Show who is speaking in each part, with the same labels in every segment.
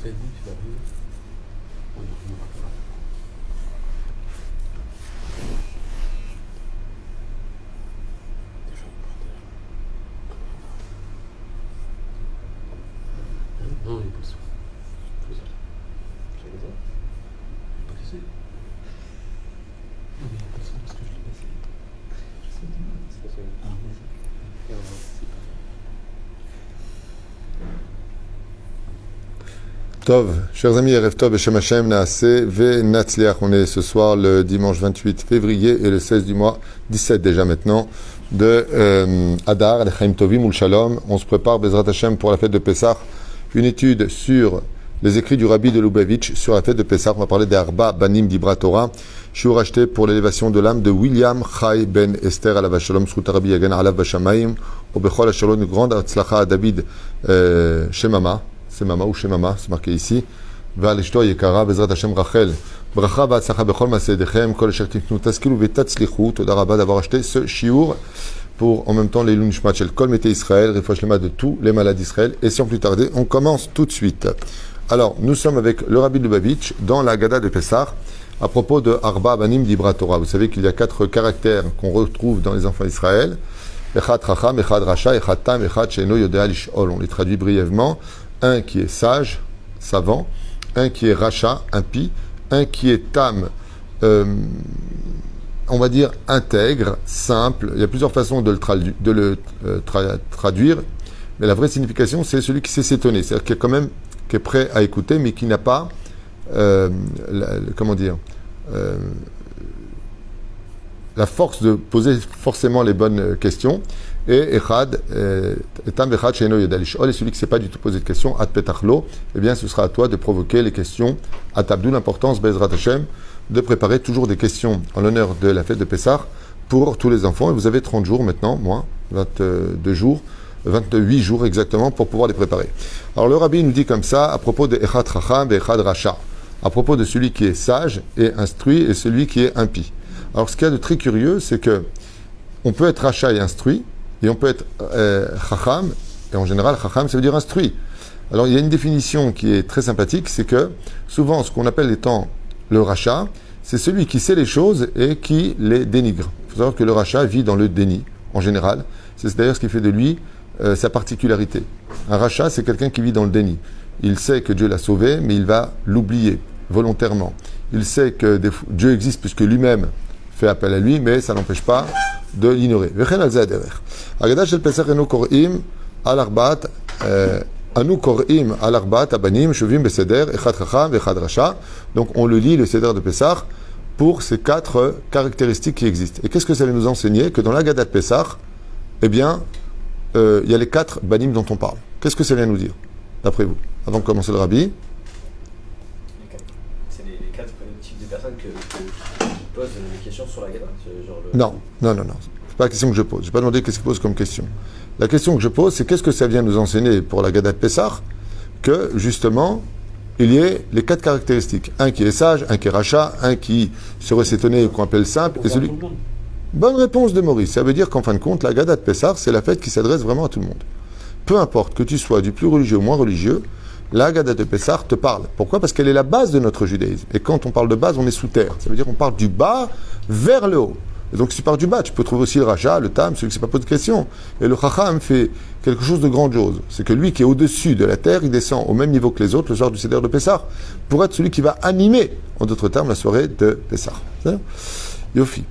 Speaker 1: C'est lui qui va arriver. On y reviendra. Déjà, on partage. Non, il pose. Faisable. C'est comme ça. Pas cassé. Non, mais il n'y a pas de son parce que je l'ai passé. Je sais, c'est pas ça. Ah, vas-y. Et on va, c'est pas.
Speaker 2: Tov, chers amis, Erev Tov, Beshem Hashem, Naaseh, Ve Natzliach. On est ce soir le dimanche 28 février et le 16 du mois, 17 déjà maintenant, de Adar, Lechaim Tovim ou Shalom. On se prépare, Bezrat Hashem, pour la fête de Pessah. Une étude sur les écrits du Rabbi de Lubavitch sur la fête de Pessah. On va parler des Arba Banim d'Ibra Torah. Shiur racheté pour l'élévation de l'âme de William Chai Ben Esther Alav Shalom, Sruta Rabbi Yagan Alav Bashamaim, au Bechol Shalom, une grande Hatzlacha à David Shemama. C'est Mama ou Shemama, c'est marqué ici. ועל אשתו היקרה בעזרת השם רחל. ברכה והצלחה בכל מעשיכם, כל אשר תקנו תשכילו ותצליחו. תודה רבה d'avoir acheté ce shiur pour en même temps les Nishmat Shel Kol Mété Israël, Refouach Lema de tous les malades d'Israël. Et sans plus tarder, on commence tout de suite. Alors, nous sommes avec le Rabbi de Lubavitch dans la Gada de Pessah à propos de Arba Banim d'Ibra Torah. Vous savez qu'il y a 4 caractères qu'on retrouve dans les enfants d'Israël. Echad Chacham, Echad Rasha, Echad Tam, Echad Sheino Yodea Lish'ol. On les traduit brièvement. Un qui est sage, savant, un qui est racha, impie, un qui est tam, on va dire intègre, simple. Il y a plusieurs façons de le traduire, mais la vraie signification, c'est celui qui sait s'étonner, c'est-à-dire qui est quand même qui est prêt à écouter, mais qui n'a pas, la force de poser forcément les bonnes questions. Et Echad, Tam Echad Sheino Yodea Lish'ol, et celui qui ne sait pas du tout poser de questions, Ad Petachlo, eh bien ce sera à toi de provoquer les questions à table. D'où l'importance, Bezrat Hashem, de préparer toujours des questions en l'honneur de la fête de Pessah pour tous les enfants. Et vous avez 30 jours maintenant, moins 22 jours, 28 jours exactement pour pouvoir les préparer. Alors le Rabbi nous dit comme ça à propos de Echad Chacham et Echad Rasha, à propos de celui qui est sage et instruit et celui qui est impie. Alors ce qu'il y a de très curieux, c'est que on peut être Rasha et instruit, et on peut être Chacham, et en général, Chacham, ça veut dire instruit. Alors, il y a une définition qui est très sympathique, c'est que souvent, ce qu'on appelle étant le Racha, c'est celui qui sait les choses et qui les dénigre. Il faut savoir que le Racha vit dans le déni, en général. C'est d'ailleurs ce qui fait de lui sa particularité. Un Racha, c'est quelqu'un qui vit dans le déni. Il sait que Dieu l'a sauvé, mais il va l'oublier volontairement. Il sait que Dieu existe puisque lui-même fait appel à lui, mais ça n'empêche pas de l'ignorer. Agada shel Pesach anu kor'im al arbaat abanim shuvim beseder echad chacham echad rasha. Donc on le lit le seder de Pesach pour ces 4 caractéristiques qui existent. Et qu'est-ce que ça va nous enseigner? Que dans l'Agada de Pesach, eh bien, il y a les 4 banim dont on parle. Qu'est-ce que ça vient nous dire, d'après vous, avant de commencer le Rabbi?
Speaker 3: C'est les 4 types de personnes qui posent des questions sur la Gada,
Speaker 2: Non. C'est pas la question que je pose. Je n'ai pas demandé qu'est-ce qu'il pose comme question. La question que je pose, c'est qu'est-ce que ça vient nous enseigner pour la Gada de Pessah, que justement, il y ait les 4 caractéristiques. Un qui est sage, un qui est rachat, un qui serait s'étonner qu'on appelle simple, et celui... Bonne réponse de Maurice. Ça veut dire qu'en fin de compte, la Gada de Pessah, c'est la fête qui s'adresse vraiment à tout le monde. Peu importe que tu sois du plus religieux au moins religieux, la Gada de Pessah te parle. Pourquoi? Parce qu'elle est la base de notre judaïsme. Et quand on parle de base, on est sous terre. Ça veut dire qu'on parle du bas vers le haut. Et donc si tu pars du bas, tu peux trouver aussi le Racha, le Tam, celui qui ne s'est pas posé de questions. Et le Chacham fait quelque chose de grandiose. C'est que lui qui est au-dessus de la terre, il descend au même niveau que les autres le soir du Seder de Pessah, pour être celui qui va animer, en d'autres termes, la soirée de Pessah. Yofi.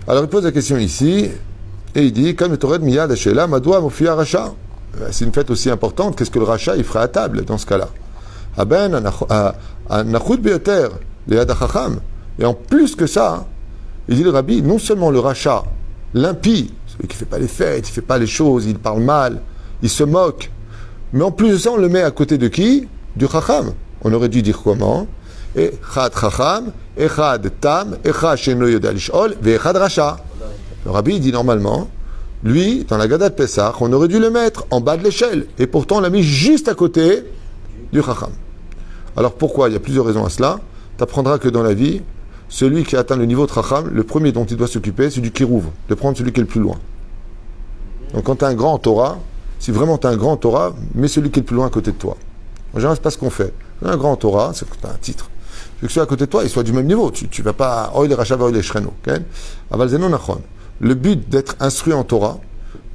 Speaker 2: Alors il pose la question ici, et il dit, comme le Torah de Miyad Hashela, Madoua Mofia Racha. C'est une fête aussi importante, qu'est-ce que le Racha il ferait à table dans ce cas-là? Nachud Beyoter, les Chacham. Et en plus que ça, il dit le Rabbi, non seulement le Racha, l'impie, celui qui ne fait pas les fêtes, il ne fait pas les choses, il parle mal, il se moque, mais en plus de ça, on le met à côté de qui? Du Chacham. On aurait dû dire comment? Echad Chacham, Echad Tam, Echad Sheino Yodea Lish'ol, Echad Rasha. Le Rabbi dit normalement, lui, dans la Gada de Pessah, on aurait dû le mettre en bas de l'échelle, et pourtant on l'a mis juste à côté du Chacham. Alors pourquoi? Il y a plusieurs raisons à cela. Tu apprendras que dans la vie, celui qui atteint le niveau de Chacham, le premier dont il doit s'occuper, c'est du Kirouv, de prendre celui qui est le plus loin. Donc quand tu as un grand Torah, si vraiment tu as un grand Torah, mets celui qui est le plus loin à côté de toi. En général, c'est pas ce qu'on fait. Un grand Torah, c'est un titre. Tu veux que celui à côté de toi, il soit du même niveau. Tu vas pas, oh il est Racha, oh il est Shreno. Aval Zeno Nachon. Le but d'être instruit en Torah,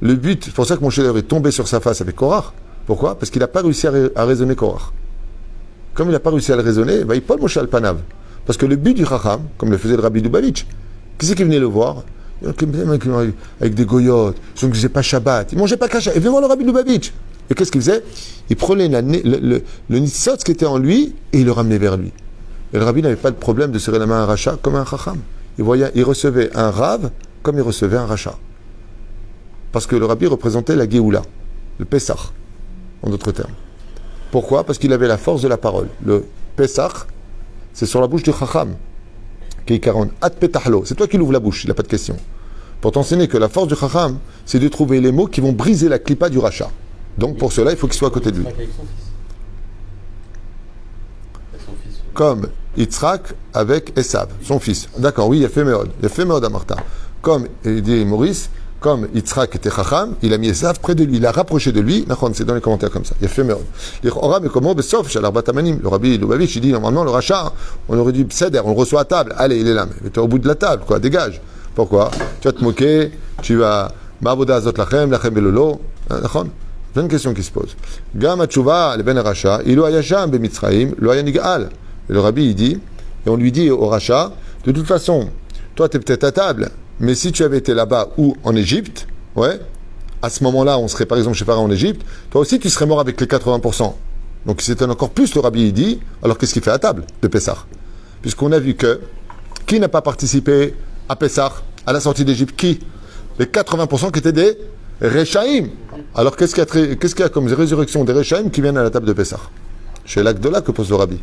Speaker 2: le but, c'est pour ça que mon chef est tombé sur sa face avec Korach. Pourquoi? Parce qu'il n'a pas réussi à raisonner Korach. Comme il n'a pas réussi à le raisonner, il Paul Moshe Alpanav. Parce que le but du Chacham, comme le faisait le Rabbi Lubavitch, qui c'est qui venait le voir? Avec des goyotes, ils ne disaient pas Shabbat, ils ne mangeaient pas Kasha. Et venez voir le Rabbi Lubavitch. Et qu'est-ce qu'il faisait? Il prenait le Nitzot qui était en lui et il le ramenait vers lui. Et le Rabbi n'avait pas de problème de serrer la main à un rachat comme un Chacham. Il recevait un Rav comme il recevait un rachat. Parce que le Rabbi représentait la Géoula, le Pessah, en d'autres termes. Pourquoi? Parce qu'il avait la force de la parole. Le Pessah, c'est sur la bouche du Chacham. Qui est 40. At petahlo. C'est toi qui l'ouvre la bouche, il n'a pas de question. Pour t'enseigner que la force du Chacham, c'est de trouver les mots qui vont briser la clipa du rachat. Donc pour cela, il faut qu'il soit à côté de lui.
Speaker 1: Avec son fils.
Speaker 2: Comme Yitzhak avec Esav, son fils. D'accord, oui, il a fait Meod à Martha. Comme, il dit Maurice, comme Yitzhak était Chacham, il a mis Esav près de lui, il l'a rapproché de lui. C'est dans les commentaires comme ça. Il a fait Meod. Le Rabbi Lubavitch, il dit normalement le rachat, on aurait dû céder, on le reçoit à table. Allez, il est là, mais tu es au bout de la table, quoi, dégage. Pourquoi? Tu vas te moquer, tu vas. Ma'avoda azot lachem belolo. Plein de questions qui se posent. Gam atchouva le ben rachat, ilo ayasham be Mitzraim, lo ayanigal. Et le Rabbi, il dit, et on lui dit au rachat, de toute façon, toi, tu es peut-être à table, mais si tu avais été là-bas ou en Égypte, ouais, à ce moment-là, on serait par exemple chez Pharaon en Égypte, toi aussi, tu serais mort avec les 80%. Donc, il s'étonne encore plus, le Rabbi, il dit, alors qu'est-ce qu'il fait à table de Pessah? Puisqu'on a vu que, qui n'a pas participé à Pessah, à la sortie d'Égypte? Qui? Les 80% qui étaient des Rechaïm. Alors, qu'est-ce qu'il y a comme résurrection des Rechaïm qui viennent à la table de Pessah? Chez l'Agdola que pose le Rabbi.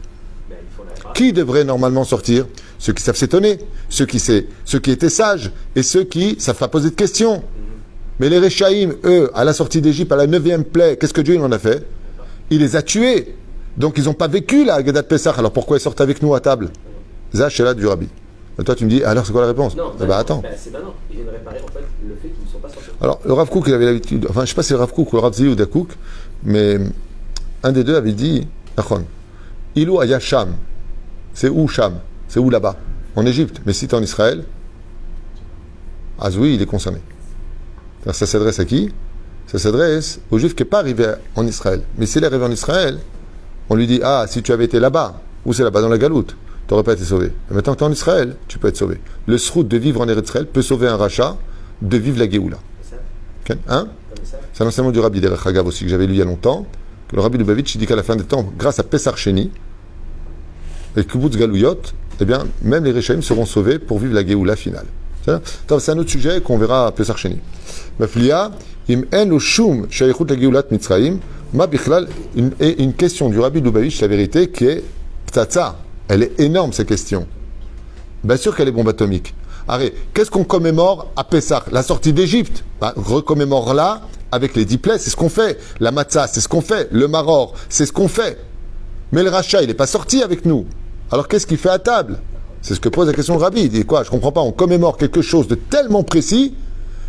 Speaker 2: Qui devrait normalement sortir? Ceux qui savent s'étonner, ceux qui étaient sages, et ceux qui savent pas poser de questions. Mais les Rechaïm, eux, à la sortie d'Égypte, à la 9e plaie, qu'est-ce que Dieu en a fait? Il les a tués. Donc ils n'ont pas vécu la Haggadah de Pessah. Alors pourquoi ils sortent avec nous à table? Zach, c'est là du Rabbi. Et toi tu me dis, alors c'est quoi la réponse?
Speaker 3: Non,
Speaker 2: attends.
Speaker 3: C'est non. Ils viennent réparer en fait le fait qu'ils ne sont pas sortis.
Speaker 2: Alors le Rav Kook, il avait l'habitude, enfin je sais pas si c'est le Rav Kook ou le Rav Zili ou Dakouk, mais un des deux avait dit, Achon, Ilou Aya Sham. C'est où Sham? C'est où là-bas? En Égypte. Mais si tu es en Israël, oui, il est concerné. Alors, ça s'adresse à qui? Ça s'adresse au juif qui n'est pas arrivé en Israël. Mais s'il est arrivé en Israël, on lui dit, si tu avais été là-bas, où c'est là-bas dans la Galoute, tu n'aurais pas été sauvé. Mais maintenant que tu es en Israël, tu peux être sauvé. Le srout de vivre en Israël peut sauver un rachat de vivre la Géoula. Hein? C'est un enseignement du Rabbi Derech Hagav aussi que j'avais lu il y a longtemps. Que le Rabbi Lubavitch dit qu'à la fin des temps, grâce à Pessar Sheni, et Kibbutz Galouyot, eh bien, même les Rechaïm seront sauvés pour vivre la Géoula finale. C'est un autre sujet qu'on verra à Pessar Sheni. Maflia, im en shum shaykhut la Géoulat Mitzraïm, ma bichlal, une question du Rabbi Lubavitch, la vérité, qui est ptatza. Elle est énorme, cette question. Bien sûr qu'elle est bombe atomique. Arrête, qu'est-ce qu'on commémore à Pessah? La sortie d'Égypte. Recommémore là avec les 10 plaies, c'est ce qu'on fait. La matzah, c'est ce qu'on fait. Le maror, c'est ce qu'on fait. Mais le rachat, il n'est pas sorti avec nous. Alors qu'est-ce qu'il fait à table? C'est ce que pose la question de Rabbi. Il dit quoi? Je ne comprends pas. On commémore quelque chose de tellement précis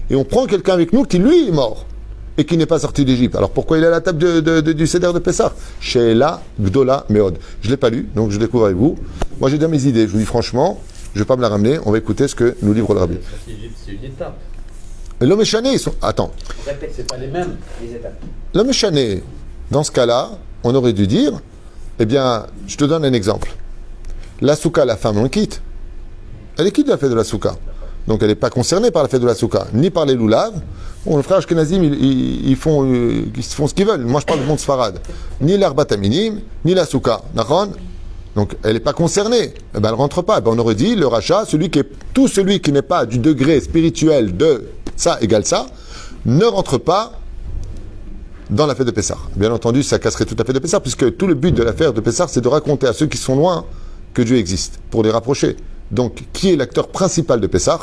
Speaker 2: et on prend quelqu'un avec nous qui, lui, est mort et qui n'est pas sorti d'Égypte. Alors pourquoi il est à la table du Seder de Pessah? Sheila Gdola Meod. Je ne l'ai pas lu, donc je découvre avec vous. Moi, j'ai déjà mes idées. Je vous dis franchement, je ne vais pas me la ramener. On va écouter ce que nous livre le Rabbi.
Speaker 1: C'est une étape.
Speaker 2: L'homme échané, ils sont... Attends.
Speaker 3: Répète, c'est pas les mêmes, les étapes.
Speaker 2: L'homme échané, dans ce cas-là, on aurait dû dire, eh bien, je te donne un exemple. La souka, la femme, on le quitte. Elle est quitte de la fête de la souka. Donc elle n'est pas concernée par la fête de la souka, ni par les loulaves. Bon, le frère Ashkenazim, ils font ce qu'ils veulent. Moi, je parle du monde Sfarad. Ni l'Arbat Aminim, ni la souka. D'accord? Donc elle n'est pas concernée. Eh ben, elle ne rentre pas. Eh ben, on aurait dit, le rachat, tout celui qui n'est pas du degré spirituel de ça égale ça, ne rentre pas dans la fête de Pessah. Bien entendu, ça casserait toute la fête de Pessah, puisque tout le but de l'affaire de Pessah, c'est de raconter à ceux qui sont loin que Dieu existe, pour les rapprocher. Donc, qui est l'acteur principal de Pessah?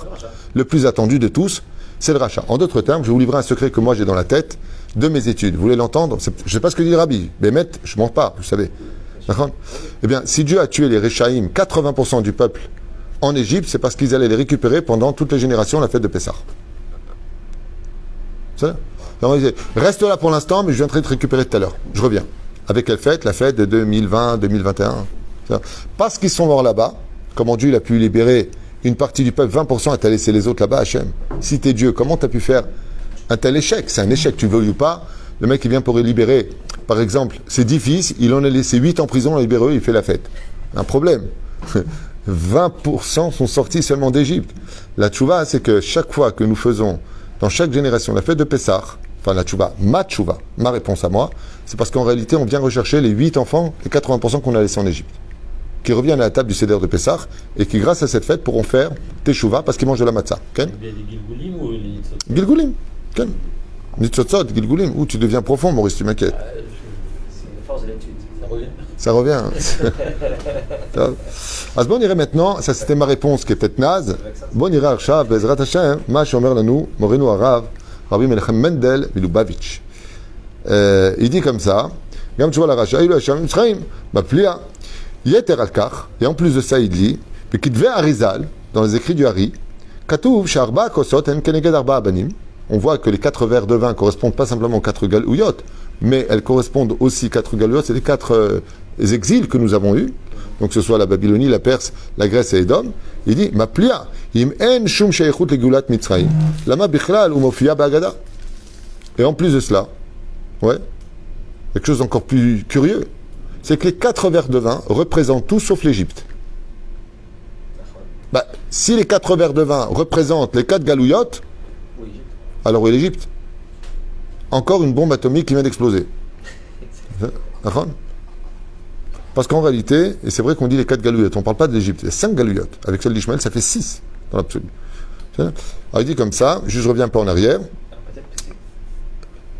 Speaker 2: Le plus attendu de tous, c'est le rachat. En d'autres termes, je vais vous livrer un secret que moi j'ai dans la tête de mes études. Vous voulez l'entendre? Je ne sais pas ce que dit le Rabbi. Bémet, je ne mens pas, vous savez. D'accord? Eh bien, si Dieu a tué les Rechaïm, 80% du peuple, en Égypte, c'est parce qu'ils allaient les récupérer pendant toutes les générations la fête de Pessah. C'est ça? Reste là pour l'instant, mais je viendrai te récupérer tout à l'heure. Je reviens. Avec quelle fête? La fête de 2020, 2021. Parce qu'ils sont morts là-bas, comment Dieu il a pu libérer une partie du peuple, 20%, et t'as laissé les autres là-bas, Hachem. Si t'es Dieu, comment t'as pu faire un tel échec? C'est un échec, tu veux ou pas. Le mec, il vient pour libérer, par exemple, ses 10 fils, il en a laissé 8 en prison, on libère eux, il fait la fête. Un problème. 20% sont sortis seulement d'Égypte. La tchouva, c'est que chaque fois que nous faisons, dans chaque génération, la fête de Pessah, enfin la tchouva, ma réponse à moi, c'est parce qu'en réalité, on vient rechercher les 8 enfants, les 80% qu'on a laissés en Égypte, qui reviennent à la table du Seder de Pessah, et qui, grâce à cette fête, pourront faire Teshuvah, parce qu'ils mangent de la matzah. Ken?
Speaker 1: Il y a des Gilgoulim ou les Nitzot?
Speaker 2: Gilgoulim. Ken? Nitzotzot, Gilgoulim. Où tu deviens profond, Maurice, tu m'inquiètes.
Speaker 3: C'est une force de l'étude.
Speaker 1: Ça revient.
Speaker 2: Ça revient. Hein. Bon, on irait maintenant, ça c'était ma réponse qui est peut-être naze. Bon, on irait à Arshav, Bezrat Hashem, ma shomer lanu, Morenu Arav, Rabbi Melechem Mendel, Milubavitch. Il dit comme ça, Gam tu vois la Racha, il a Hashem Mitzrayim, Baplia, Yeter al-Kach, et en plus de ça, il dit, Bekitve Arizal, dans les écrits du Hari, Katouv, Sharba, Kosot, En Keneged Arba Abanim. On voit que les 4 verres de vin correspondent pas simplement aux 4 galouyot, mais elles correspondent aussi 4 galouyot, c'est les 4 exils que nous avons eus, donc que ce soit la Babylonie, la Perse, la Grèce et Édom. Il dit, Ma plia, im en shum sheichut legulat mitzrayim, lama bichlal ou mofia bagada. Et en plus de cela, ouais, quelque chose d'encore plus curieux, c'est que les 4 verres de vin représentent tout sauf l'Égypte. Bah, si les 4 verres de vin représentent les 4 galouillots, alors où est l'Égypte? Encore une bombe atomique qui vient d'exploser. Parce qu'en réalité, et c'est vrai qu'on dit les 4 galouillottes, on ne parle pas de l'Égypte, il y a 5 galouillottes. Avec celle d'Ishmaël, ça fait 6 dans l'absolu. Alors il dit comme ça, je reviens un peu en arrière.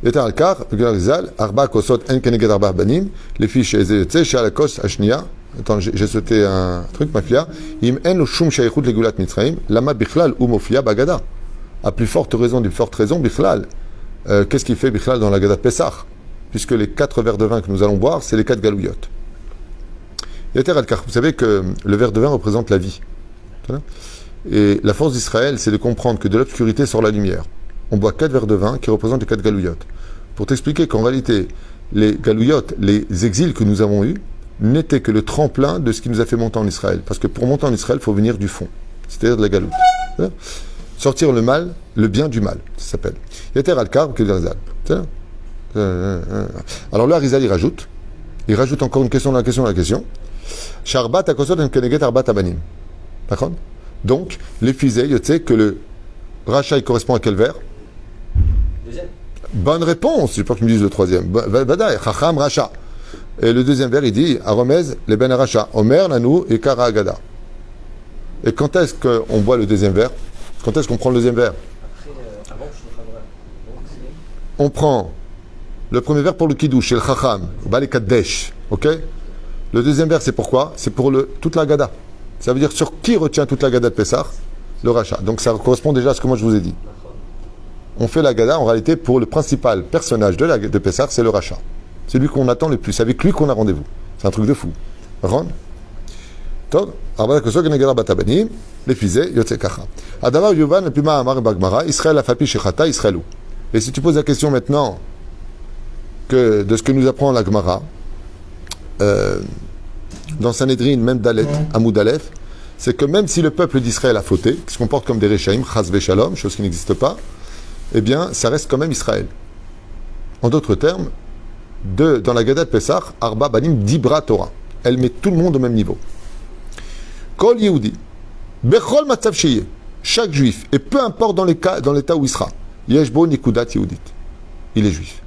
Speaker 2: Yeter al-Kar, Rizal, Arba Kosot, En Keneged Arba Banim, les fiches Ezeyotze, Shalakos, Ashnia. Attends, j'ai sauté un truc, ma fille. Im en shum sheichut legulat mitzrayim, lama bichlal ou mofia bagada. À plus forte raison, d'une forte raison, bichlal. Qu'est-ce qu'il fait bichlal dans la Gada de Pessah? Puisque les 4 verres de vin que nous allons boire, c'est les 4 galouillottes. Yeter al-Kar, vous savez que le verre de vin représente la vie. Et la force d'Israël, c'est de comprendre que de l'obscurité sort la lumière. On boit 4 verres de vin qui représentent les 4 galouillottes. Pour t'expliquer qu'en réalité, les galouillottes, les exils que nous avons eus, n'étaient que le tremplin de ce qui nous a fait monter en Israël. Parce que pour monter en Israël, il faut venir du fond, c'est-à-dire de la galoute. Sortir le mal, le bien du mal, ça s'appelle. Yeter al-Kar, que Rizal. Alors là, Rizal, il rajoute encore une question dans la question dans la question. Sharbat akosot en keneget arbat abanim. D'accord? Donc, les fisey, tu sais que le rachat, il correspond à quel vers?
Speaker 3: Deuxième.
Speaker 2: Bonne réponse, j'ai peur que tu me dises le troisième. Badaï, chacham rachat. Et le deuxième vers, il dit, Aromez, les ben rachat, Omer, Nanou et Kara Agada. Et quand est-ce qu'on boit le deuxième vers? Quand est-ce qu'on prend le deuxième verre?
Speaker 3: Après, avant, je suis en train de.
Speaker 2: On prend le premier verre pour le kiddush, c'est le chacham, Bali Kadesh, ok? Le deuxième verre, c'est pourquoi? C'est pour toute la gada. Ça veut dire sur qui retient toute la gada de Pessah? Le rachat. Donc ça correspond déjà à ce que moi je vous ai dit. On fait la gada en réalité pour le principal personnage de Pessah, c'est le rachat. C'est lui qu'on attend le plus, c'est avec lui qu'on a rendez-vous. C'est un truc de fou. Ron? Tov, Arba Kosok Negara Batabanim, les fisey, Yotze Kacha. Adama Yuvan, le Puma Amar Bagmara, Israël Afapi Shechata, Israëlou. Et si tu poses la question maintenant de ce que nous apprend la Gemara, dans Sanhedrin, même Dalet, Amoud Aleph, c'est que même si le peuple d'Israël a fauté, qui se comporte comme des Réchaïm, Chas Veshalom, chose qui n'existe pas, eh bien, ça reste quand même Israël. En d'autres termes, dans la Gada de Pessah, Arba Banim Dibra Torah. Elle met tout le monde au même niveau. Kol Yehudi, Bechol Matzav Sheye, chaque juif, et peu importe dans l'état où il sera, Yeshbo Nikudat Yehudit, il est juif.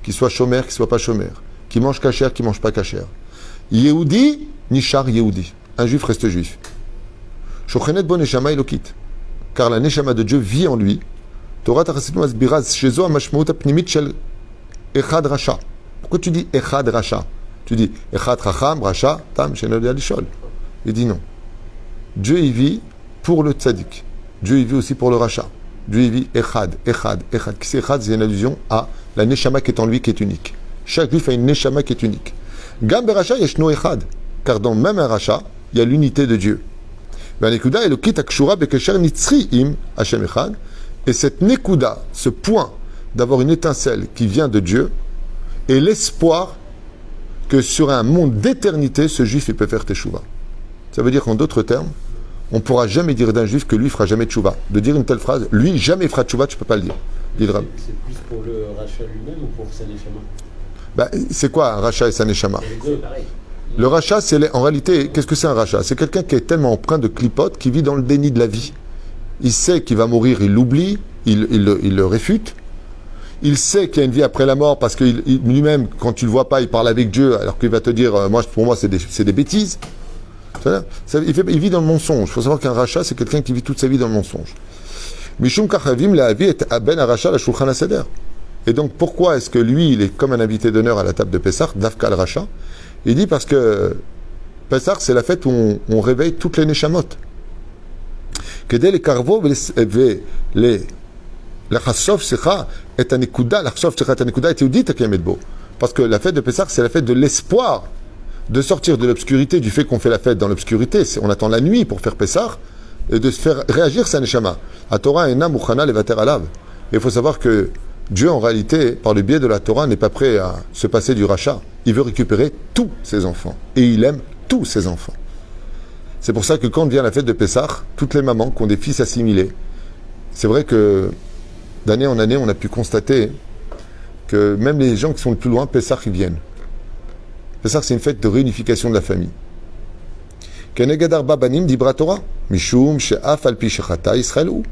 Speaker 2: Qu'il soit chômeur, qu'il soit pas chômeur, qu'il mange cachère, qu'il mange pas cachère. Yehudi, Nishar Yehudi. Un juif reste juif. Shochenet bo neshama elokit. Car la neshama de Dieu vit en lui. Torah tachasidim asbiraz shezo amashmaut apnimit shel echad rasha. Pourquoi tu dis echad rasha? Tu dis echad chacham rasha tam shenod yalishol. Il dit non. Dieu y vit pour le tzaddik. Dieu y vit aussi pour le rachat. Dieu y vit echad. Qui c'est echad? C'est une allusion à la neshama qui est en lui, qui est unique. Chaque juif a une neshama qui est unique. Gam berasha yeshno echad. Car dans même un rachat, il y a l'unité de Dieu. Et cette nekuda, ce point d'avoir une étincelle qui vient de Dieu, est l'espoir que sur un monde d'éternité, ce juif, il peut faire teshuva. Ça veut dire qu'en d'autres termes, on ne pourra jamais dire d'un juif que lui ne fera jamais teshuva. De dire une telle phrase, lui jamais fera teshuva, tu ne peux pas le dire.
Speaker 1: C'est plus pour le rachat lui-même ou pour sa neshama?
Speaker 2: C'est quoi un rachat et sa neshama?
Speaker 3: C'est pareil.
Speaker 2: Le rachat, en réalité, qu'est-ce que c'est un rachat? C'est quelqu'un qui est tellement empreint de clipote, qui vit dans le déni de la vie. Il sait qu'il va mourir, il l'oublie, il le réfute. Il sait qu'il y a une vie après la mort parce que lui-même, quand tu le vois pas, il parle avec Dieu alors qu'il va te dire, pour moi, c'est des bêtises. Il vit dans le mensonge. Il faut savoir qu'un rachat, c'est quelqu'un qui vit toute sa vie dans le mensonge. Mishum kachavim la vie est aben arachat la shulchan haseder. Et donc, pourquoi est-ce que lui, il est comme un invité d'honneur à la table de Pessah, Dafka al-Racha? Il dit parce que Pessah, c'est la fête où on réveille toutes les neshamot. Kedel les karvo les l'achasov secha est un ekuda, l'achasov secha est un ekuda, et Théodite à Kiamedbo. Parce que la fête de Pessah, c'est la fête de l'espoir de sortir de l'obscurité, du fait qu'on fait la fête dans l'obscurité. On attend la nuit pour faire Pessah et de se faire réagir sa neshama. A Torah ena muchana levater alav. Et il faut savoir que Dieu, en réalité, par le biais de la Torah, n'est pas prêt à se passer du rachat. Il veut récupérer tous ses enfants. Et il aime tous ses enfants. C'est pour ça que quand vient la fête de Pessah, toutes les mamans qui ont des fils assimilés, c'est vrai que d'année en année, on a pu constater que même les gens qui sont le plus loin, Pessah, ils viennent. Pessah, c'est une fête de réunification de la famille. Kenegadar babanim dibra Torah, mishum she'af al pi shechata Israël ou.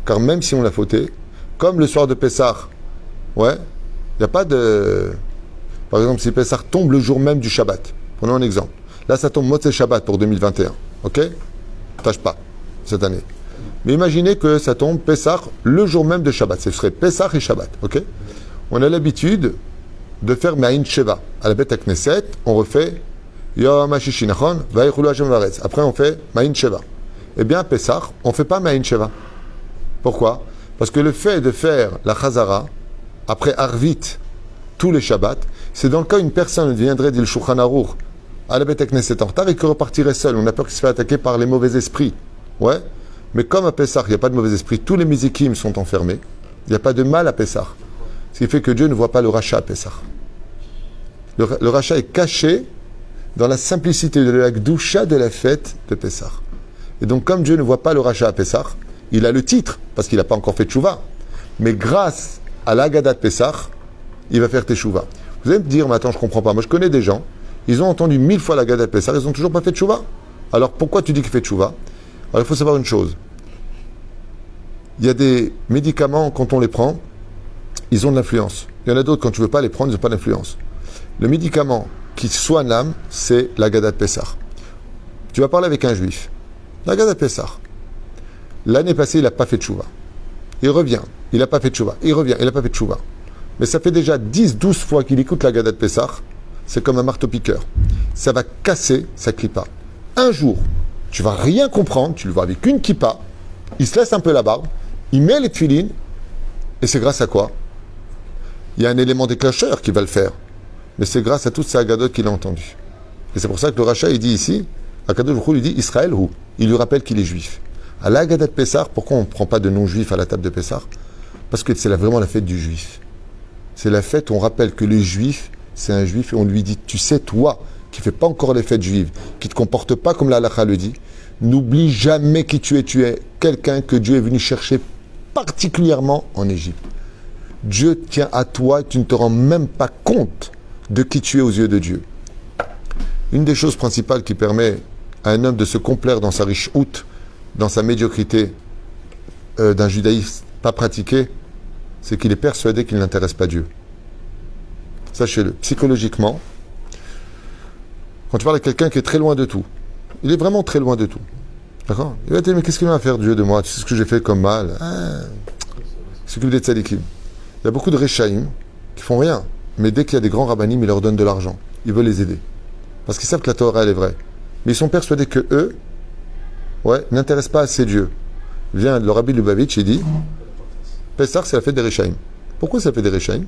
Speaker 2: Car même si on l'a fauté, comme le soir de Pessah, il n'y a pas de... Par exemple, si Pessah tombe le jour même du Shabbat, prenons un exemple. Là, ça tombe Motzei Shabbat pour 2021, ok? Tâche pas, cette année. Mais imaginez que ça tombe Pessah le jour même de Shabbat. Ce serait Pessah et Shabbat, ok? On a l'habitude de faire Ma'in Sheva. À la Beth Knesset, on refait Yom HaShishi, Nachon, Vayichulu Hashem Varetz. Après, on fait Ma'in Sheva. Eh bien, à Pessah, on ne fait pas Ma'in Sheva. Pourquoi? Parce que le fait de faire la Chazara, après Arvit, tous les Shabbats, c'est dans le cas où une personne viendrait dire le Shulchan Aruch à la Beth Knesset en retard et qu'il repartirait seul. On a peur qu'il se fasse attaquer par les mauvais esprits. Ouais. Mais comme à Pessah, il n'y a pas de mauvais esprits, tous les Mizikim sont enfermés. Il n'y a pas de mal à Pessah. Ce qui fait que Dieu ne voit pas le rachat à Pessah. Le rachat est caché dans la simplicité de la Gdusha de la fête de Pessah. Et donc, comme Dieu ne voit pas le rachat à Pessah, il a le titre, parce qu'il n'a pas encore fait Teshuvah. Mais grâce à l'Agadat de Pessah, il va faire Teshuvah. Vous allez me dire, mais attends, je ne comprends pas. Moi, je connais des gens, ils ont entendu 1000 fois l'Agadat de Pessah, ils n'ont toujours pas fait Teshuvah. Alors, pourquoi tu dis qu'il fait Teshuvah? Alors, il faut savoir une chose. Il y a des médicaments, quand on les prend, ils ont de l'influence. Il y en a d'autres, quand tu ne veux pas les prendre, ils n'ont pas d'influence. Le médicament qui soigne l'âme, c'est l'Agadat de Pessah. Tu vas parler avec un juif. L'Agadat de Pessah. L'année passée, il n'a pas fait Teshuvah. Il revient, il n'a pas fait Teshuvah. Il revient, il n'a pas fait Teshuvah. Mais ça fait déjà 10-12 fois qu'il écoute l'Agadat de Pessah. C'est comme un marteau-piqueur. Ça va casser sa kippa. Un jour, tu vas rien comprendre, tu le vois avec une kippa, il se laisse un peu la barbe, il met les tefilines, et c'est grâce à quoi? Il y a un élément déclencheur qui va le faire. Mais c'est grâce à toutes ces agadotes qu'il a entendues. Et c'est pour ça que le rachat, il dit ici, Akadosh Baruch Hu, il dit Israël ou. Il lui rappelle qu'il est juif. À l'Agadat de Pessah, pourquoi on ne prend pas de non-juif à la table de Pessah? Parce que c'est vraiment la fête du juif. C'est la fête où on rappelle que le juif, c'est un juif, et on lui dit, tu sais, toi, qui ne fais pas encore les fêtes juives, qui ne te comporte pas comme la halakha le dit, n'oublie jamais qui tu es. Tu es quelqu'un que Dieu est venu chercher particulièrement en Égypte. Dieu tient à toi et tu ne te rends même pas compte de qui tu es aux yeux de Dieu. Une des choses principales qui permet à un homme de se complaire dans sa richout, dans sa médiocrité d'un judaïsme pas pratiqué, c'est qu'il est persuadé qu'il n'intéresse pas Dieu. Sachez-le, psychologiquement, quand tu parles à quelqu'un qui est très loin de tout, il est vraiment très loin de tout. D'accord? Il va te dire, mais qu'est-ce qu'il va faire Dieu de moi? Tu sais ce que j'ai fait comme mal? Il s'occupe des tzadikim. Il y a beaucoup de Rechaïm qui font rien. Mais dès qu'il y a des grands rabbinim, ils leur donnent de l'argent. Ils veulent les aider. Parce qu'ils savent que la Torah, elle est vraie. Mais ils sont persuadés que eux, n'intéressent pas assez Dieu. Vient le rabbi Lubavitch, il dit, Pessah, c'est la fête des Rechaïm. Pourquoi c'est la fête des Rechaïm?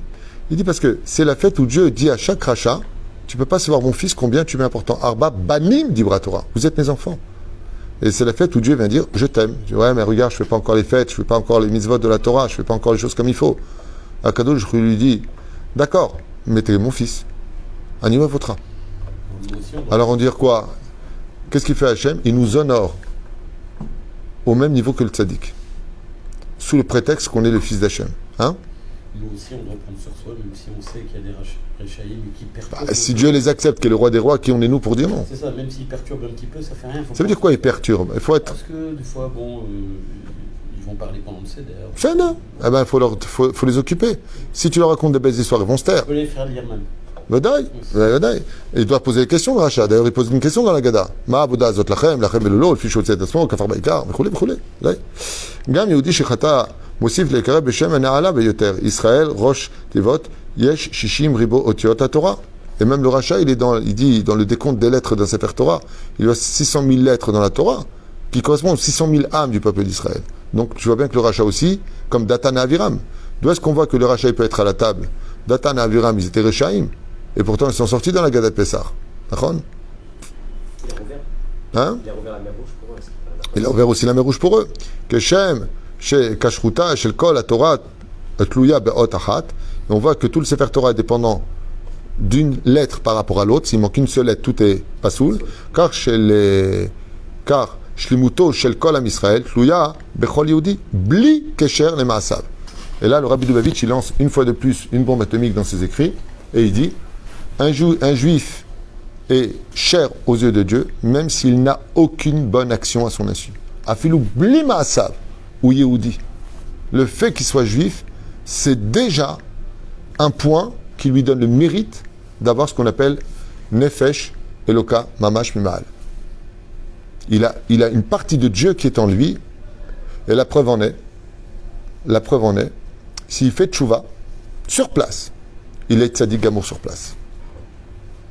Speaker 2: Il dit parce que c'est la fête où Dieu dit à chaque rachat, tu ne peux pas savoir mon fils combien tu m'es important. Arba banim dibra Torah. Vous êtes mes enfants. Et c'est la fête où Dieu vient dire, je t'aime. Je dis, ouais, mais regarde, je ne fais pas encore les fêtes, je ne fais pas encore les mitzvot de la Torah, je ne fais pas encore les choses comme il faut. Akadosh lui dit, d'accord, mais t'es mon fils. Anima votra.
Speaker 1: Nous aussi, on doit-
Speaker 2: Alors on dit quoi? Qu'est-ce qu'il fait Hachem? Il nous honore au même niveau que le tzaddik, sous le prétexte qu'on est le fils d'Hachem. Hein?
Speaker 1: Nous aussi, on doit prendre sur soi, même si on sait qu'il y a des Réchaïm qui perturbent.
Speaker 2: Bah, si Dieu les accepte, qui est le roi des rois, qui on est nous pour dire non?
Speaker 1: C'est ça, même s'ils perturbent un petit peu, ça fait rien.
Speaker 2: Ça veut dire quoi, il perturbe? Il faut être...
Speaker 1: Parce que des fois, bon, ils vont parler pendant le CEDER.
Speaker 2: Fait non. Ah ben, faut les occuper. Si tu leur racontes des belles histoires, ils vont se taire.
Speaker 1: On peut les faire lire même.
Speaker 2: Vadaï, vadaï. Et il doit poser des questions, le rachat. D'ailleurs, il pose une question dans la Gada. Ma abouda zot lachem belolo, le fichot tzet asmo, kafar baikar, v'choulé, v'choulé. Gam Yehudi shechata mosif lekare b'shem ha'ne'ala beyoter. Israël, roche tivot, yesh shishim ribo otiot Torah. Et même le rachat, il dit dans le décompte des lettres d'un Sefer Torah, il y a 600 000 lettres dans la Torah, qui correspondent aux 600 000 âmes du peuple d'Israël. Donc, tu vois bien que le rachat aussi, comme Datan et Aviram. D'où est-ce qu'on voit que le rachat peut être à la table? Datan et Aviram, ils étaient Réchaïm. Et pourtant, ils sont sortis dans la Gada de Pessah. D'accord?
Speaker 3: Il a rouvert.
Speaker 2: Hein?
Speaker 3: Il a rouvert la mer rouge pour eux.
Speaker 2: Il a ouvert aussi la mer rouge pour eux. Que Shem, chez Kashruta, chez le Kol, la Torah, Tlouya, Be'ot Achat. Et on voit que tout le Sefer Torah est dépendant d'une lettre par rapport à l'autre. S'il manque une seule lettre, tout est pas soul. Car Shlimuto, chez le Kol Am Israël, Tlouya, Bechol Yehudi, Bli Kesher le Maasav. Et là, le Rabbi Lubavitch, il lance une fois de plus une bombe atomique dans ses écrits. Et il dit, un juif est cher aux yeux de Dieu, même s'il n'a aucune bonne action à son insu. Afilou bli ma'asav ou Yehudi. Le fait qu'il soit juif, c'est déjà un point qui lui donne le mérite d'avoir ce qu'on appelle Nefesh Eloka Mamash Mimal. Il a une partie de Dieu qui est en lui, et la preuve en est, s'il fait tchouva, sur place, il est tzaddik gamour sur place.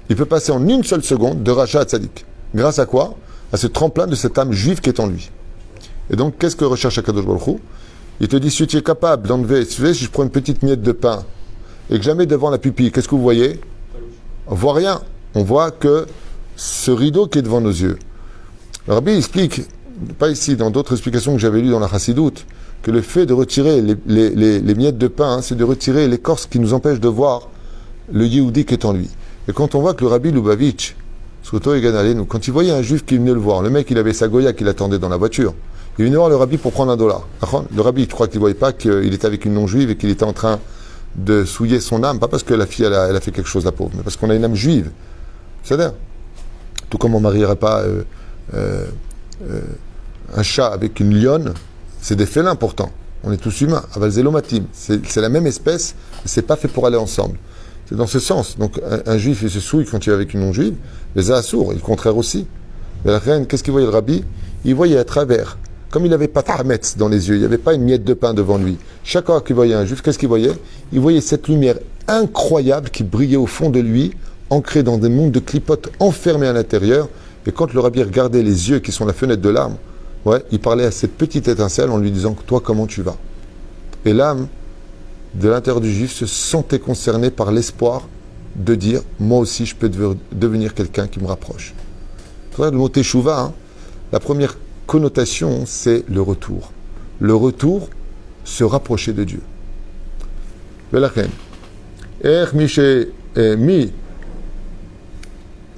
Speaker 2: Il peut passer en une seule seconde de rachat à tzaddik. Grâce à quoi? À ce tremplin de cette âme juive qui est en lui. Et donc, qu'est-ce que recherche Akadosh Baruch Hu? Il te dit, si tu es capable d'enlever, si je prends une petite miette de pain et que je la mets devant la pupille, qu'est-ce que vous voyez? On voit rien. On voit que ce rideau qui est devant nos yeux. Le Rabbi explique, pas ici, dans d'autres explications que j'avais lues dans la Chassidoute, que le fait de retirer les miettes de pain, c'est de retirer l'écorce qui nous empêche de voir le Yehudi qui est en lui. Et quand on voit que le Rabbi Lubavitch, quand il voyait un juif qui venait le voir, le mec il avait sa goya qui l'attendait dans la voiture, il venait voir le Rabbi pour prendre $1. Le Rabbi, je crois qu'il ne voyait pas qu'il était avec une non-juive et qu'il était en train de souiller son âme, pas parce que la fille elle a fait quelque chose la pauvre, mais parce qu'on a une âme juive. C'est-à-dire, tout comme on ne marierait pas un chat avec une lionne, c'est des félins pourtant. On est tous humains. Avalzelomatim. C'est la même espèce, mais c'est pas fait pour aller ensemble. C'est dans ce sens. Donc, un juif, il se souille quand il est avec une non-juive, les assours, et le contraire aussi. Mais la reine, qu'est-ce qu'il voyait le Rabbi? Il voyait à travers. Comme il n'avait pas de hametz dans les yeux, il n'y avait pas une miette de pain devant lui. Chaque fois qu'il voyait un juif, qu'est-ce qu'il voyait? Il voyait cette lumière incroyable qui brillait au fond de lui, ancrée dans des mondes de clipotes enfermés à l'intérieur. Et quand le Rabbi regardait les yeux qui sont la fenêtre de l'âme, ouais, il parlait à cette petite étincelle en lui disant « Toi, comment tu vas ?» Et l'âme de l'intérieur du juif se sentait concernée par l'espoir de dire « Moi aussi, je peux devenir quelqu'un qui me rapproche. » Le mot teshuva, hein, la première connotation, c'est le retour. Le retour, se rapprocher de Dieu.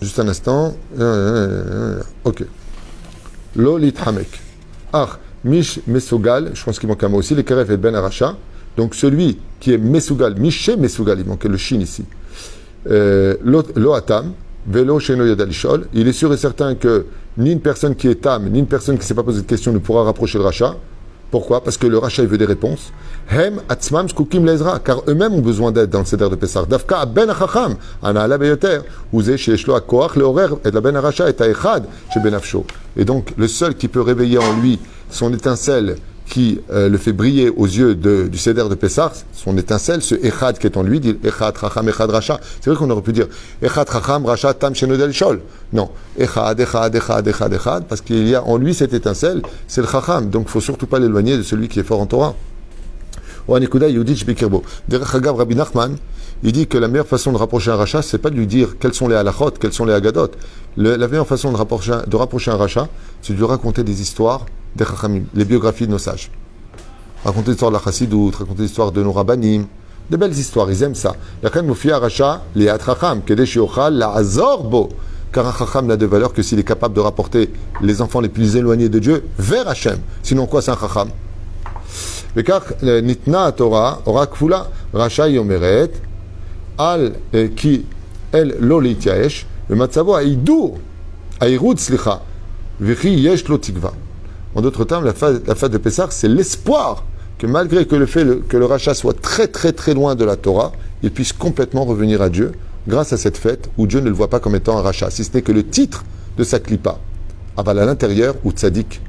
Speaker 2: Juste un instant. Ok. Lo lithamek. Mish mesugal, je pense qu'il manque un mot aussi, les keref et ben aracha. Donc celui qui est mesugal, mishe mesugal, il manquait le shin ici. Lo atam, velo sheno yadalishol. Il est sûr et certain que ni une personne qui est tam, ni une personne qui ne s'est pas posé de question ne pourra rapprocher le rachat. Pourquoi? Parce que le rachat, il veut des réponses. Hem atzmam skukim lezra, car eux-mêmes ont besoin d'aide dans le Seder de Pessah. Dafka ben achacham, ana ala beyoter, uze sheyeshlo akoach leorer, et la ben aracha et aechad chez ben afsho. Et donc, le seul qui peut réveiller en lui son étincelle qui le fait briller aux yeux du Seder de Pessah, son étincelle, ce echad qui est en lui, dit echad chacham, echad racha. C'est vrai qu'on aurait pu dire echad chacham, racha tam shenodel shol. Non, echad, parce qu'il y a en lui cette étincelle, c'est le chacham. Donc, il ne faut surtout pas l'éloigner de celui qui est fort en Torah. Rabbi Nachman, il dit que la meilleure façon de rapprocher un rachat, c'est pas de lui dire quels sont les halachot, quels sont les agadot. La meilleure façon de rapprocher un rachat, c'est de lui raconter des histoires des chachamim, les biographies de nos sages. Raconter l'histoire de la chassidoute, raconter l'histoire de nos rabbanim, des belles histoires, ils aiment ça. car un chacham n'a de valeur que s'il est capable de rapporter les enfants les plus éloignés de Dieu vers Hachem. Sinon quoi, c'est un chacham? וכך ניתנה התורה, הוראה כפולה, רשע היא אומרת, על כי אל לא להתייאש, במצבו העירוד, סליחה, וכי יש לו תקווה. En d'autres termes, la fête de Pessah, c'est l'espoir que malgré que le fait que le rachat soit très très très loin de la Torah, il puisse complètement revenir à Dieu grâce à cette fête où Dieu ne le voit pas comme étant un rachat, si ce n'est que le titre de sa clipa. Aval à l'intérieur ou tzaddik.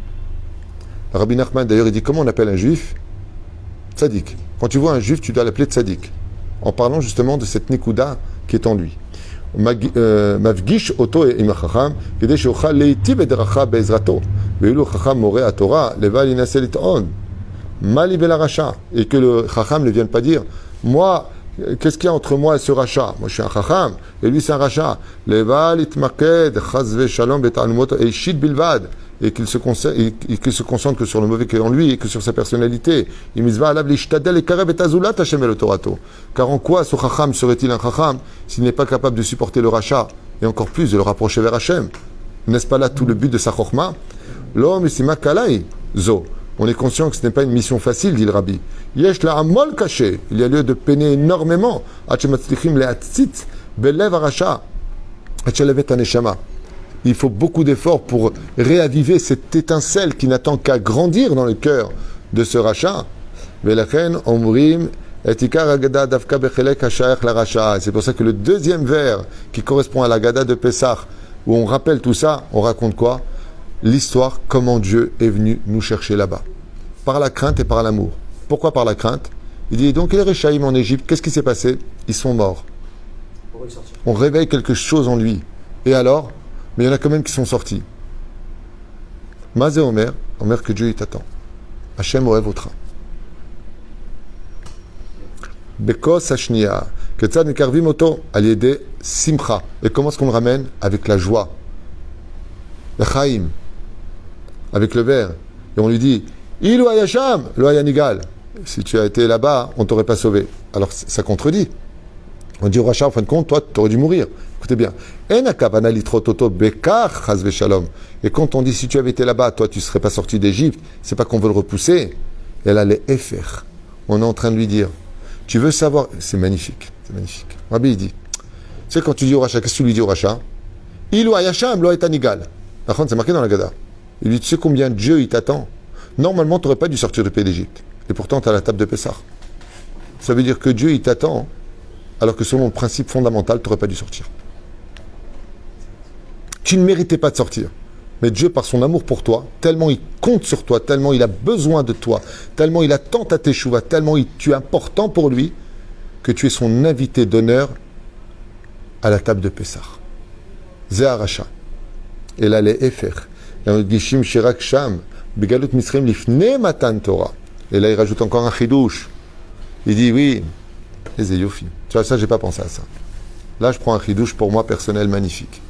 Speaker 2: Rabbi Nachman d'ailleurs il dit comment on appelle un juif? Tzaddik. Quand tu vois un juif, tu dois l'appeler tzaddik. En parlant justement de cette nekuda qui est en lui. Mavgish oto im chacham, kede sheochal leitiv edracha be'ezrato, ve'elu chacham moreh haTorah, leval inaseh lit'on, mali bel racha, et que le chacham ne vienne pas dire, moi, qu'est-ce qu'il y a entre moi et ce rachat? Moi, je suis un chacham, et lui, c'est un rachat. Leval itmaked, chaz ve'shalom be'ta'alumot eishit bilvad, et qu'il se concentre que sur le mauvais qui est en lui et que sur sa personnalité. Car en quoi ce chacham serait-il un chacham s'il n'est pas capable de supporter le rachat et encore plus de le rapprocher vers Hachem? N'est-ce pas là tout le but de sa chokhma? L'homme zo. On est conscient que ce n'est pas une mission facile, dit le rabbi. Yesh la amol caché. Il y a lieu de peiner énormément. Il faut beaucoup d'efforts pour réaviver cette étincelle qui n'attend qu'à grandir dans le cœur de ce rachat. C'est pour ça que le deuxième vers qui correspond à la Gada de Pessah, où on rappelle tout ça, on raconte quoi? L'histoire, comment Dieu est venu nous chercher là-bas. Par la crainte et par l'amour. Pourquoi par la crainte? Il dit donc les Réchaïm en Égypte, qu'est-ce qui s'est passé? Ils sont morts. On réveille quelque chose en lui. Et alors? Mais il y en a quand même qui sont sortis. Mazé Omer, Omer que Dieu il t'attend. Hachem Oev Otra. Bekos Hashnia, Ketzad Mekarvim Oto, Aliede Simcha. Et comment est-ce qu'on le ramène? Avec la joie. Le Chaim. Avec le verre. Et on lui dit, Il ou Ayasham, lo Ayanigal. Si tu as été là-bas, on ne t'aurait pas sauvé. Alors ça contredit. On dit au rachat, en fin de compte, toi, tu aurais dû mourir. Écoutez bien. Et quand on dit, si tu avais été là-bas, toi, tu ne serais pas sorti d'Égypte, c'est pas qu'on veut le repousser. Elle a les effets. On est en train de lui dire, tu veux savoir, c'est magnifique, c'est magnifique. Rabbi, il dit, tu sais, quand tu dis au rachat, qu'est-ce que tu lui dis au rachat? Il ou Ayasham, lo etanigal. Par contre, c'est marqué dans la Gada. Il dit, tu sais combien Dieu, il t'attend? Normalement, tu n'aurais pas dû sortir du pays d'Égypte. Et pourtant, tu as la table de Pessah. Ça veut dire que Dieu, il t'attend, alors que selon le principe fondamental, tu n'aurais pas dû sortir. Tu ne méritais pas de sortir. Mais Dieu, par son amour pour toi, tellement il compte sur toi, tellement il a besoin de toi, tellement il attend ta teshuva, tellement tu es important pour lui, que tu es son invité d'honneur à la table de Pessah. Zé Aracha. Et là, les Efer. Gishim Shirak Sham. Begalut Misrim Lifne Matan Torah. Et là, il rajoute encore un chidouche. Il dit, oui, les Yofi. Tu vois, ça, j'ai pas pensé à ça. Là, je prends un chidouche pour moi personnel magnifique.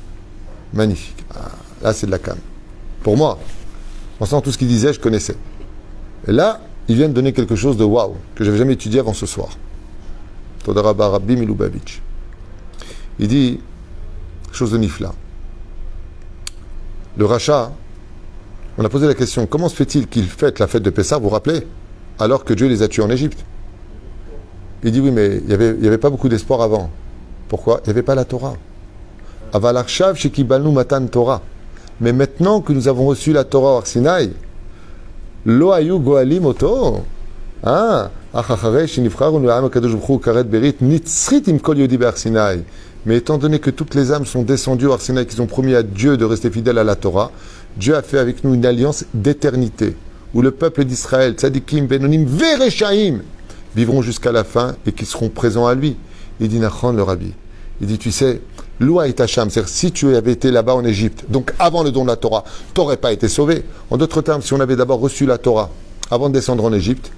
Speaker 2: Magnifique. Ah, là, c'est de la cam. Pour moi, en sens tout ce qu'il disait, je connaissais. Et là, il vient de donner quelque chose de waouh, que je n'avais jamais étudié avant ce soir. Todarabba Rabbi Milubavitch. Il dit, chose de nifla. Le rachat, on a posé la question, comment se fait-il qu'il fête la fête de Pessah, vous vous rappelez, alors que Dieu les a tués en Égypte? Il dit oui, mais il n'y avait pas beaucoup d'espoir avant. Pourquoi? Il n'y avait pas la Torah. Avalarshav shekibalnu matan Torah. Mais maintenant que nous avons reçu la Torah au Arsinaï, lo ayu goalim oto. Mais étant donné que toutes les âmes sont descendues au Arsinaï, qu'ils ont promis à Dieu de rester fidèles à la Torah, Dieu a fait avec nous une alliance d'éternité, où le peuple d'Israël, tzadikim, benonim, verechaim, vivront jusqu'à la fin et qui seront présents à lui. Il dit Nachon le Rabbi. Il dit, tu sais, Loua et Hacham, c'est-à-dire si tu avais été là-bas en Égypte, donc avant le don de la Torah, tu n'aurais pas été sauvé. En d'autres termes, si on avait d'abord reçu la Torah avant de descendre en Égypte,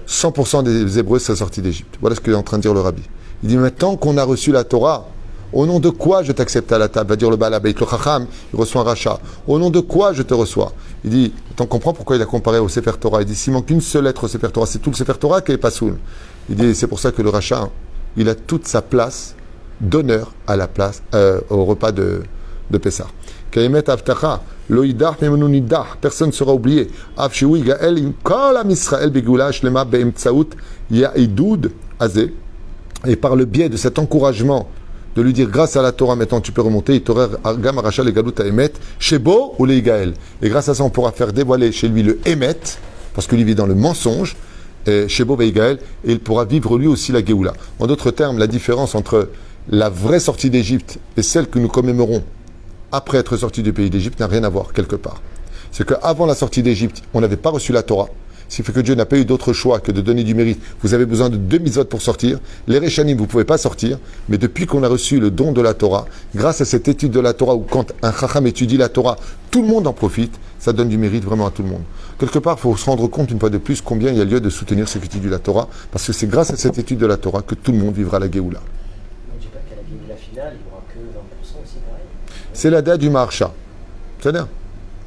Speaker 2: 100% des Hébreux seraient sortis d'Égypte. Voilà ce qu'est en train de dire le Rabbi. Il dit, maintenant qu'on a reçu la Torah, au nom de quoi je t'accepte à la table? Va dire le Baal Abeit, le Chacham, il reçoit un rachat. Au nom de quoi je te reçois? Il dit, t'en comprends pourquoi il a comparé au Sefer Torah? Il dit, s'il manque une seule lettre au Sefer Torah, c'est tout le Sefer Torah qui est pas soul. Il dit, c'est pour ça que le rachat, il a toute sa place d'honneur à la place, au repas de de Pessah. Kaemet Avtacha, Lo Yidach Memenu Nidach, personne ne sera oublié. Av Shehu Yigael Im Kol Am Israël Begeula Shlema Be'emtsaout Ya'idud Azeh. Et par le biais de cet encouragement, de lui dire grâce à la Torah, maintenant tu peux remonter, il t'aurait Gam Arachal et Galut Emet, Shebo ou le Yigael. Et grâce à ça, on pourra faire dévoiler chez lui le Emet, parce qu'il vit dans le mensonge, Shebo Veigael, et il pourra vivre lui aussi la Géoula. En d'autres termes, la différence entre la vraie sortie d'Égypte et celle que nous commémorons après être sorti du pays d'Égypte n'a rien à voir quelque part. C'est qu'avant la sortie d'Égypte, on n'avait pas reçu la Torah. Ce qui fait que Dieu n'a pas eu d'autre choix que de donner du mérite. Vous avez besoin de 2 mitzvot pour sortir. Les Rechanim, vous ne pouvez pas sortir. Mais depuis qu'on a reçu le don de la Torah, grâce à cette étude de la Torah, où quand un Chacham étudie la Torah, tout le monde en profite, ça donne du mérite vraiment à tout le monde. Quelque part, il faut se rendre compte une fois de plus combien il y a lieu de soutenir ceux qui étudient la Torah, parce que c'est grâce à cette étude de la Torah que tout le monde vivra la Géoula.
Speaker 3: On ne dit pas qu'à la Géoula finale, il n'y aura que 20% aussi, pareil.
Speaker 2: C'est la date du Maharsha. C'est-à-dire.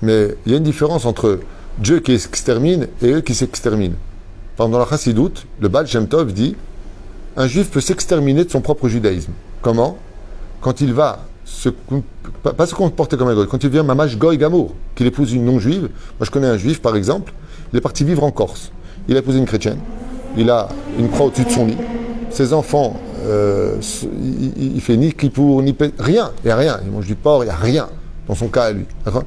Speaker 2: Mais il y a une différence entre Dieu qui extermine et eux qui s'exterminent. Pendant la Chassidoute, le Baal Shem Tov dit un juif peut s'exterminer de son propre judaïsme. Comment? Quand il va pas se comporter comme un goy, quand il devient mamash goy gamour, qu'il épouse une non-juive. Moi je connais un juif par exemple, il est parti vivre en Corse. Il a épousé une chrétienne, il a une croix au-dessus de son lit. Ses enfants, il fait ni kippour, ni rien, il n'y a rien. Il mange du porc, il n'y a rien dans son cas à lui. D'accord?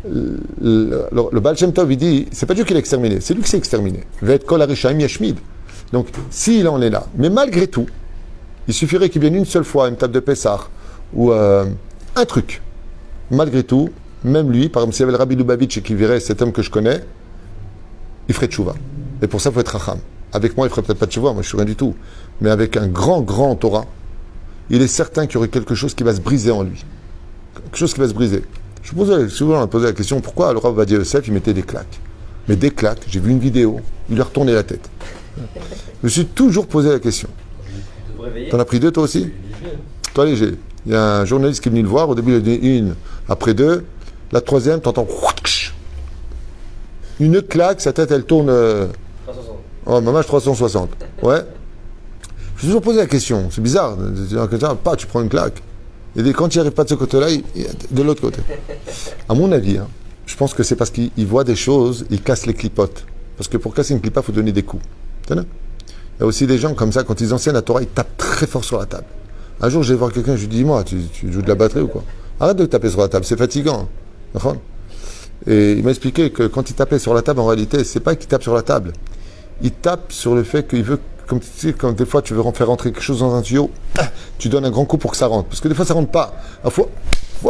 Speaker 2: Le Baal Shem Tov, il dit, c'est pas Dieu qui l'a exterminé, c'est lui qui s'est exterminé. Ve'et kol harishaim yashmid. Donc, s'il en est là, mais malgré tout, il suffirait qu'il vienne une seule fois à une table de Pessah, ou un truc. Malgré tout, même lui, par exemple, s'il y avait le Rabbi Lubavitch et qu'il verrait cet homme que je connais, il ferait tchouva. Et pour ça, il faut être racham. Avec moi, il ferait peut-être pas de tchouva, moi je suis rien du tout. Mais avec un grand Torah, il est certain qu'il y aurait quelque chose qui va se briser en lui. Quelque chose qui va se briser. Souvent, on a posé la question, pourquoi le Rav Ovadia Yosef, il mettait des claques? Mais des claques, j'ai vu une vidéo, il lui a retourné la tête. Je me suis toujours posé la question. T'en as pris 2 toi aussi? Toi léger. Il y a un journaliste qui est venu le voir, au début il a dit 1, après 2, la 3e, t'entends une claque, sa tête elle tourne
Speaker 3: 360.
Speaker 2: Oh maman 360. Ouais. Je me suis toujours posé la question, c'est bizarre, tu prends une claque. Et quand il n'y arrive pas de ce côté-là, il de l'autre côté. À mon avis, je pense que c'est parce qu'il voit des choses, il casse les clipotes. Parce que pour casser une clipa, il faut donner des coups. Il y a aussi des gens comme ça, quand ils enseignent la Torah, ils tapent très fort sur la table. Un jour, je vais voir quelqu'un, je lui dis, dis-moi, tu joues de la batterie ou quoi? Arrête de taper sur la table, c'est fatigant. Et il m'a expliqué que quand il tapait sur la table, en réalité, c'est pas qu'il tape sur la table. Il tape sur le fait qu'il veut, comme tu sais, quand des fois tu veux faire rentrer quelque chose dans un tuyau, tu donnes un grand coup pour que ça rentre. Parce que des fois, ça rentre pas. Il faut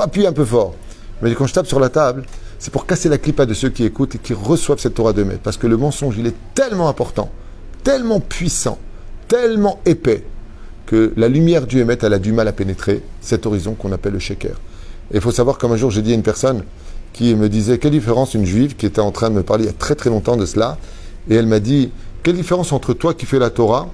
Speaker 2: appuyer un peu fort. Mais quand je tape sur la table, c'est pour casser la clipa de ceux qui écoutent et qui reçoivent cette Torah de maître. Parce que le mensonge, il est tellement important, tellement puissant, tellement épais, que la lumière du Hémet, elle a du mal à pénétrer cet horizon qu'on appelle le Sheker. Et il faut savoir qu'un jour, j'ai dit à une personne qui me disait, quelle différence, une juive qui était en train de me parler il y a très très longtemps de cela, et elle m'a dit, quelle différence entre toi qui fais la Torah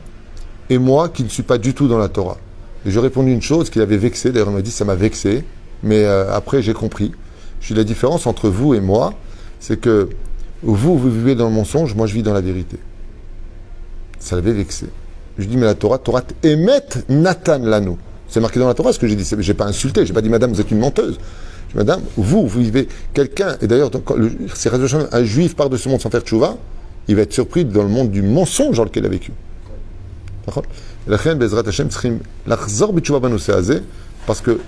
Speaker 2: et moi qui ne suis pas du tout dans la Torah? Et j'ai répondu une chose qui l'avait vexé, d'ailleurs elle m'a dit, ça m'a vexé, mais après j'ai compris. Je dis, la différence entre vous et moi, c'est que vous vivez dans le mensonge, moi je vis dans la vérité. Ça l'avait vexé. Je dis, mais la Torah émet Nathan Lano. C'est marqué dans la Torah ce que j'ai dit. Je n'ai pas insulté, je n'ai pas dit, madame, vous êtes une menteuse. Je dis, madame, vous vivez quelqu'un, et d'ailleurs, c'est un juif part de ce monde sans faire tchouva, il va être surpris dans le monde du mensonge dans lequel il a vécu. D'accord? Parce que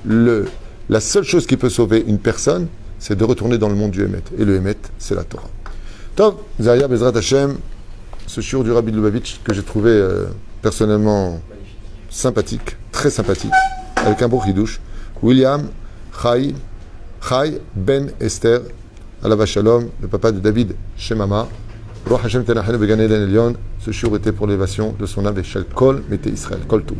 Speaker 2: la seule chose qui peut sauver une personne, c'est de retourner dans le monde du Hémet. Et le Hémet, c'est la Torah. Tov, Zahia Bezrat Hashem, ce shiur du Rabbi Lubavitch que j'ai trouvé personnellement sympathique, très sympathique, avec un beau chidouche. William Chai Ben Esther, Alava Shalom, le papa de David Shemama. Roch Hashem Tenachenu Began Eden Elyon. Ce shiur était pour l'élévation de son âme et Shel Kol Mete Israël, Kol Tout.